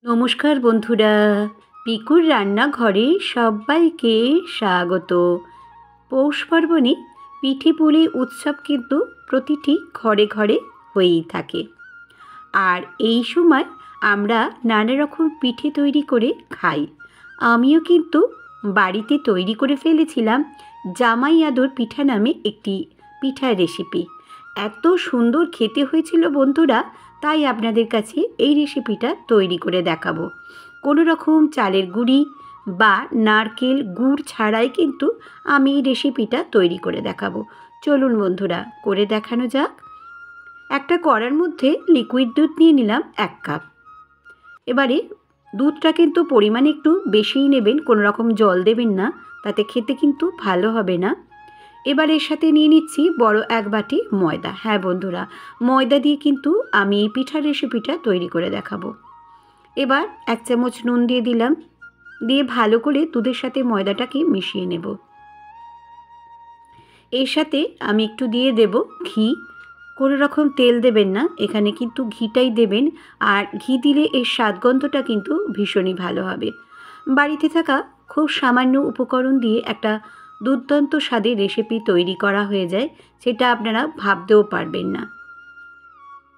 নমস্কার বন্ধুরা, পিকুর রান্নাঘরে সবাইকে স্বাগত। পৌষ পার্বণে পিঠে পুলি উৎসব কিন্তু প্রতিটি ঘরে ঘরে হয়েই থাকে। আর এই সময় আমরা নানা রকম পিঠে তৈরি করে খাই। আমিও কিন্তু বাড়িতে তৈরি করে ফেলেছিলাম জামাই আদর পিঠা নামে একটি পিঠার রেসিপি। এত সুন্দর খেতে হয়েছিল বন্ধুরা, তাই আপনাদের কাছে এই রেসিপিটা তৈরি করে দেখাবো। কোনো রকম চালের গুঁড়ি বা নারকেল গুড় ছাড়াই কিন্তু আমি এই রেসিপিটা তৈরি করে দেখাবো। চলুন বন্ধুরা, করে দেখানো যাক। একটা কড়ার মধ্যে লিকুইড দুধ নিয়ে নিলাম 1 কাপ। এবারে দুধটা কিন্তু পরিমাণে একটু বেশিই নেবেন, কোনো রকম জল দেবেন না, তাতে খেতে কিন্তু ভালো হবে না। এবার এর সাথে নিয়ে নিচ্ছি বড় 1 বাটি ময়দা। হ্যাঁ বন্ধুরা, ময়দা দিয়ে কিন্তু আমি এই পিঠার রেসিপিটা তৈরি করে দেখাবো। এবার 1 চামচ নুন দিয়ে দিলাম, দিয়ে ভালো করে দুধের সাথে ময়দাটাকে মিশিয়ে নেব। এর সাথে আমি একটু দিয়ে দেব ঘি। কোনো রকম তেল দেবেন না, এখানে কিন্তু ঘিটাই দেবেন। আর ঘি দিলে এর স্বাদগন্ধটা কিন্তু ভীষণই ভালো হবে। বাড়িতে থাকা খুব সামান্য উপকরণ দিয়ে একটা দুর্দান্ত স্বাদের রেসিপি তৈরি করা হয়ে যায়, সেটা আপনারা ভাবতেও পারবেন না।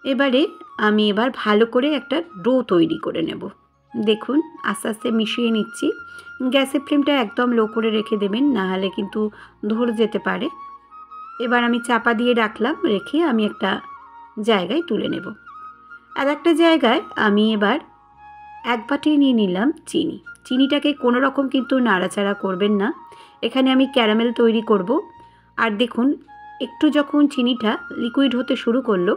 এবারে আমি ভালো করে একটা ডো তৈরি করে নেব। দেখুন আস্তে আস্তে মিশিয়ে নিচ্ছি। গ্যাসের ফ্লেমটা একদম লো করে রেখে দেবেন, না হলে কিন্তু ধরে যেতে পারে। এবার আমি চাপা দিয়ে রাখলাম, রেখে আমি একটা জায়গায় তুলে নেব। আর একটা জায়গায় আমি এবার 1 বাটি নিয়ে নিলাম চিনি। চিনিটাকে কোনো রকম কিন্তু নাড়াচাড়া করবেন না, এখানে আমি ক্যারামেল তৈরি করব। আর দেখুন একটু যখন চিনিটা লিকুইড হতে শুরু করলো,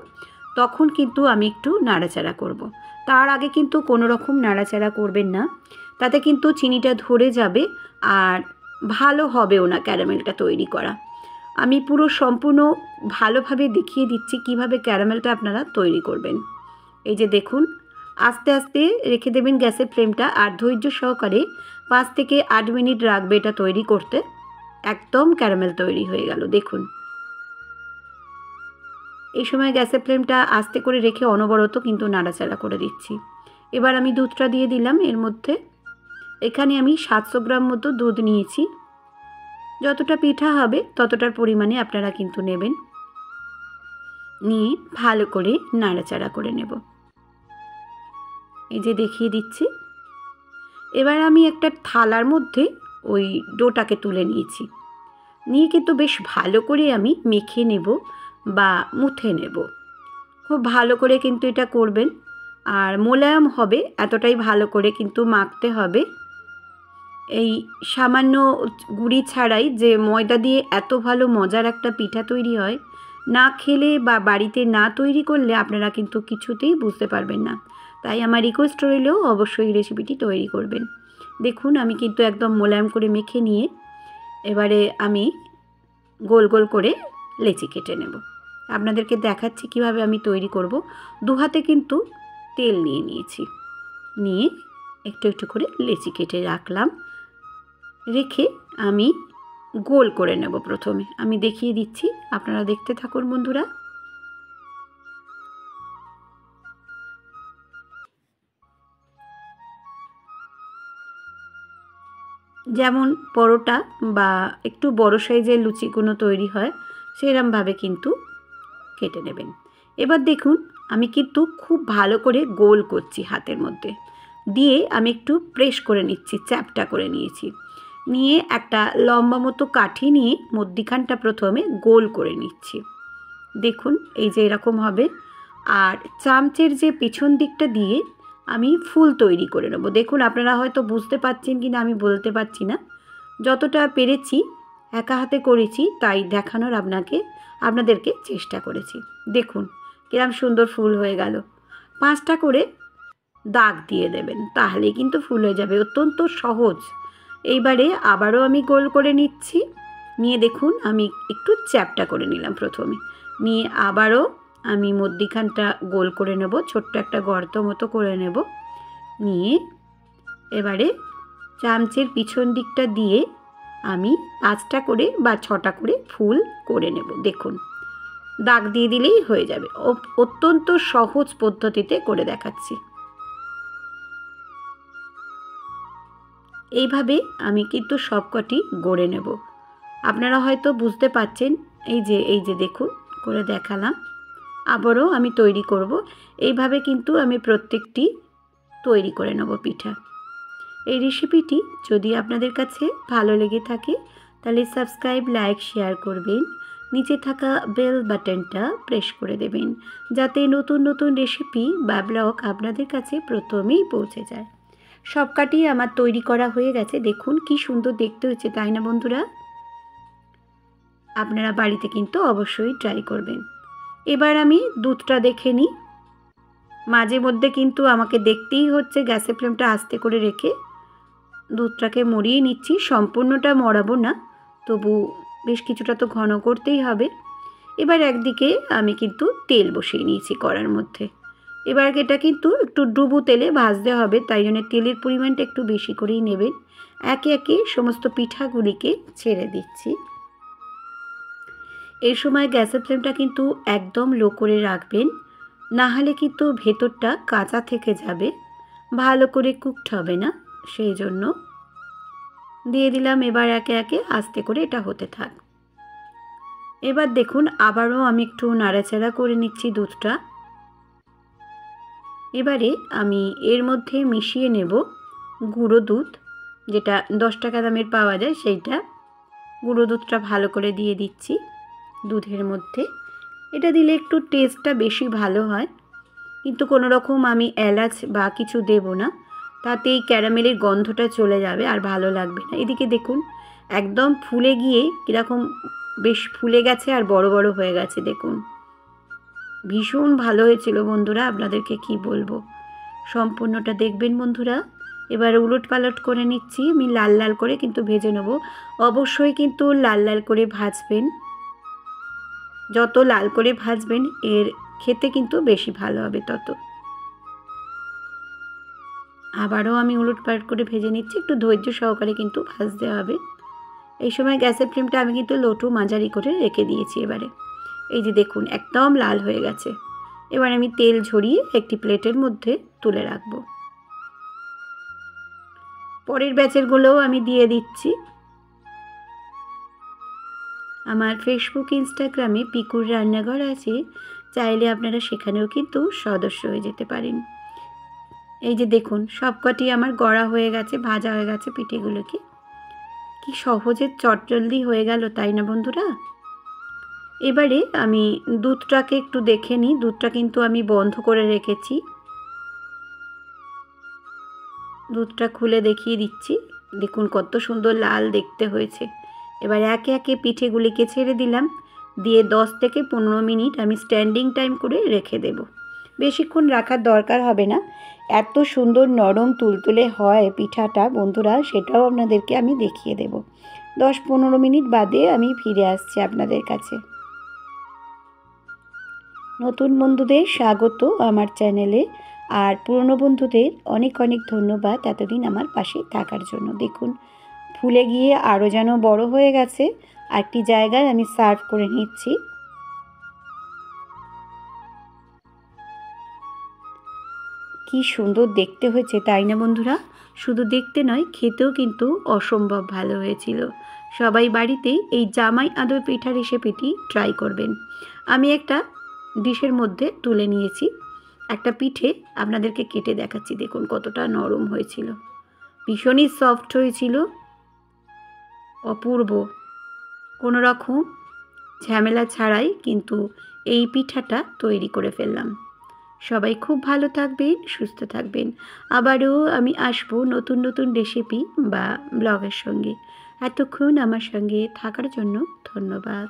তখন কিন্তু আমি একটু নাড়াচাড়া করব। তার আগে কিন্তু কোনো রকম নাড়াচাড়া করবেন না, তাতে কিন্তু চিনিটা ধরে যাবে আর ভালো হবেও না ক্যারামেলটা তৈরি করা। আমি পুরো সম্পূর্ণ ভালোভাবে দেখিয়ে দিচ্ছি কিভাবে ক্যারামেলটা আপনারা তৈরি করবেন। এই যে দেখুন, আস্তে আস্তে রেখে দেবেন গ্যাসের ফ্লেমটা, আর ধৈর্য সহকারে 5 থেকে 8 মিনিট রাখবে এটা তৈরি করতে। একদম ক্যারামেল তৈরি হয়ে গেল দেখুন। এই সময় গ্যাসের ফ্লেমটা আস্তে করে রেখে অনবরত কিন্তু নাড়াচাড়া করে দিচ্ছি। এবার আমি দুধটা দিয়ে দিলাম এর মধ্যে। এখানে আমি 700 গ্রাম মতো দুধ নিয়েছি। যতটা পিঠা হবে ততটার পরিমাণে আপনারা কিন্তু নেবেন। নিয়ে ভালো করে নাড়াচাড়া করে নেব। এই যে দেখিয়ে দিচ্ছি। এবার আমি একটা থালার মধ্যে ওই ডোটাকে তুলে নিয়েছি। নিয়ে কিন্তু বেশ ভালো করে আমি মেখে নেব বা মুথে নেব। খুব ভালো করে কিন্তু এটা করবেন, আর মোলায়েম হবে এতটাই ভালো করে কিন্তু মাখতে হবে। এই সামান্য গুঁড়ি ছাড়াই যে ময়দা দিয়ে এত ভালো মজার একটা পিঠা তৈরি হয়, না খেলে বা বাড়িতে না তৈরি করলে আপনারা কিন্তু কিছুতেই বুঝতে পারবেন না। তাই আমার রিকোয়েস্ট রইলেও অবশ্যই রেসিপিটি তৈরি করবেন। দেখুন আমি কিন্তু একদম মোলায়েম করে মেখে নিয়ে এবারে আমি গোল গোল করে লেচি কেটে নেব। আপনাদেরকে দেখাচ্ছি কিভাবে আমি তৈরি করব। 2 হাতে কিন্তু তেল নিয়ে নিয়েছি, নিয়ে একটু একটু করে লেচি কেটে রাখলাম। রেখে আমি গোল করে নেব। প্রথমে আমি দেখিয়ে দিচ্ছি, আপনারা দেখতে থাকুন বন্ধুরা। যেমন পরোটা বা একটু বড় সাইজের লুচিগুলো তৈরি হয়, সেরকমভাবে কিন্তু কেটে নেবেন। এবার দেখুন আমি কিন্তু খুব ভালো করে গোল করছি হাতের মধ্যে, দিয়ে আমি একটু প্রেস করে নিচ্ছি, চ্যাপটা করে নিয়েছি। নিয়ে একটা লম্বা মতো কাঠি নিয়ে মধ্যিখানটা প্রথমে গোল করে নিচ্ছি। দেখুন এই যে এরকম হবে। আর চামচের যে পেছন দিকটা দিয়ে আমি ফুল তৈরি করে নেব। দেখুন আপনারা হয়তো বুঝতে পারছেন কিনা আমি বলতে পারছি না, যতটা পেরেছি একা হাতে করেছি তাই দেখানোর আপনাদেরকে চেষ্টা করেছি। দেখুন কিরম সুন্দর ফুল হয়ে গেল। 5টা করে দাগ দিয়ে দেবেন, তাহলেই কিন্তু ফুল হয়ে যাবে, অত্যন্ত সহজ। এইবারে আবারও আমি গোল করে নিচ্ছি। নিয়ে দেখুন আমি একটু চ্যাপটা করে নিলাম প্রথমে, নিয়ে আবারও আমি মধ্যিখানটা গোল করে নেব, ছোট্ট একটা গর্ত মতো করে নেব। নিয়ে এবারে চামচের পিছন দিকটা দিয়ে আমি 5টা করে বা 6টা করে ফুল করে নেব। দেখুন দাগ দিয়ে দিলেই হয়ে যাবে। অত্যন্ত সহজ পদ্ধতিতে করে দেখাচ্ছি। এইভাবে আমি কিন্তু সবকটি গড়ে নেব। আপনারা হয়তো বুঝতে পারছেন, এই যে দেখুন করে দেখালাম। আবারও আমি তৈরি করব। এইভাবে কিন্তু আমি প্রত্যেকটি তৈরি করে নেব পিঠা। এই রেসিপিটি যদি আপনাদের কাছে ভালো লেগে থাকে তাহলে সাবস্ক্রাইব, লাইক, শেয়ার করবেন। নিচে থাকা বেল বাটনটা প্রেস করে দেবেন যাতে নতুন নতুন রেসিপি বা ব্লগ আপনাদের কাছে প্রথমেই পৌঁছে যায়। সবকটি আমার তৈরি করা হয়ে গেছে। দেখুন কি সুন্দর দেখতে হচ্ছে, তাই না বন্ধুরা? আপনারা বাড়িতে কিন্তু অবশ্যই ট্রাই করবেন। এবার আমি দুধটা দেখে নিই। মাঝে মধ্যে কিন্তু আমাকে দেখতেই হচ্ছে গ্যাসের ফ্লেমটা আস্তে করে রেখে দুধটাকে মরিয়ে নিচ্ছি। সম্পূর্ণটা মরাবো না, তবু বেশ কিছুটা তো ঘন করতেই হবে। এবার একদিকে আমি কিন্তু তেল বসিয়ে নিয়েছি কড়ার মধ্যে। এবার এটা কিন্তু একটু ডুবো তেলে ভাজতে হবে, তাই জন্য তেলের পরিমাণটা একটু বেশি করেই নেবেন। একে একে সমস্ত পিঠাগুলিকে ছেড়ে দিচ্ছি। এই সময় গ্যাসের ফ্লেমটা কিন্তু একদম লো করে রাখবেন, না হলে কিন্তু ভেতরটা কাঁচা থেকে যাবে, ভালো করে কুকড হবে না। সেই জন্য দিয়ে দিলাম। এবার একে একে আস্তে করে এটা হতে থাক। এবার দেখুন আবারও আমি একটু নাড়াচাড়া করে নিচ্ছি দুধটা। এবারে আমি এর মধ্যে মিশিয়ে নেব গুঁড়ো দুধ, যেটা 10 টাকা দামের পাওয়া যায় সেইটা। গুঁড়ো দুধটা ভালো করে দিয়ে দিচ্ছি দুধের মধ্যে। এটা দিলে একটু টেস্টটা বেশি ভালো হয়, কিন্তু কোনো রকম আমি এলাচ বা কিছু দেব না, তাতে এই ক্যারামেলের গন্ধটা চলে যাবে আর ভালো লাগবে না। এদিকে দেখুন একদম ফুলে গিয়ে কীরকম বেশ ফুলে গেছে আর বড় বড় হয়ে গেছে। দেখুন ভীষণ ভালো হয়েছিল বন্ধুরা, আপনাদেরকে কি বলবো। সম্পূর্ণটা দেখবেন বন্ধুরা। এবার উলট পালট করে নিচ্ছি আমি, লাল লাল করে কিন্তু ভেজে নেব। অবশ্যই কিন্তু লাল লাল করে ভাজবেন। যত লাল করে ভাজবেন এর খেতে কিন্তু বেশি ভালো হবে তত। আবারও আমি উলট পালট করে ভেজে নিচ্ছি, একটু ধৈর্য সহকারে কিন্তু ভাজতে হবে। এই সময় গ্যাসের ফ্লেমটা আমি কিন্তু লো টু মাঝারি করে রেখে দিয়েছি। এবারে এই যে দেখুন একদম লাল হয়ে গেছে। এবার আমি তেল ঝরিয়ে একটি প্লেটের মধ্যে তুলে রাখব। পরের ব্যাচেরগুলোও আমি দিয়ে দিচ্ছি। আমার ফেসবুক, ইনস্টাগ্রামে পিকুর রান্নাঘর আছে, চাইলে আপনারা সেখানেও কিন্তু সদস্য হয়ে যেতে পারেন। এই যে দেখুন সবকটি আমার গড়া হয়ে গেছে, ভাজা হয়ে গেছে পিঠেগুলোকে। কি সহজে চটজলদি হয়ে গেল, তাই না বন্ধুরা? এবারে আমি দুধটাকে একটু দেখে নিই। দুধটা কিন্তু আমি বন্ধ করে রেখেছি। দুধটা খুলে দেখিয়ে দিচ্ছি। দেখুন কত সুন্দর লাল দেখতে হয়েছে। এবার একে একে পিঠেগুলিকে ছেড়ে দিলাম, দিয়ে 10 থেকে 15 মিনিট আমি স্ট্যান্ডিং টাইম করে রেখে দেব। বেশিক্ষণ রাখার দরকার হবে না। এত সুন্দর নরম তুলতুলে হয় পিঠাটা বন্ধুরা, সেটাও আপনাদেরকে আমি দেখিয়ে দেব। 10-15 মিনিট বাদে আমি ফিরে আসছি আপনাদের কাছে। নতুন বন্ধুদের স্বাগত আমার চ্যানেলে, আর পুরনো বন্ধুদের অনেক অনেক ধন্যবাদ এতদিন আমার পাশে থাকার জন্য। দেখুন ফুলে গিয়ে আরও যেন বড় হয়ে গেছে। আরেকটি জায়গায় আমি সার্ভ করে নিচ্ছি। কি সুন্দর দেখতে হয়েছে, তাই না বন্ধুরা? শুধু দেখতে নয়, খেতেও কিন্তু অসম্ভব ভালো হয়েছিল। সবাই বাড়িতেই এই জামাই আদর পিঠা রেসিপিটি ট্রাই করবেন। আমি একটা ডিশের মধ্যে তুলে নিয়েছি। একটা পিঠে আপনাদেরকে কেটে দেখাচ্ছি। দেখুন কতটা নরম হয়েছিল, ভীষণই সফট হয়েছিল, অপূর্ব। কোনো রকম ঝামেলা ছাড়াই কিন্তু এই পিঠাটা তৈরি করে ফেললাম। সবাই খুব ভালো থাকবেন, সুস্থ থাকবেন। আবারও আমি আসবো নতুন নতুন রেসিপি বা ব্লগের সঙ্গে। এতক্ষণ আমার সঙ্গে থাকার জন্য ধন্যবাদ।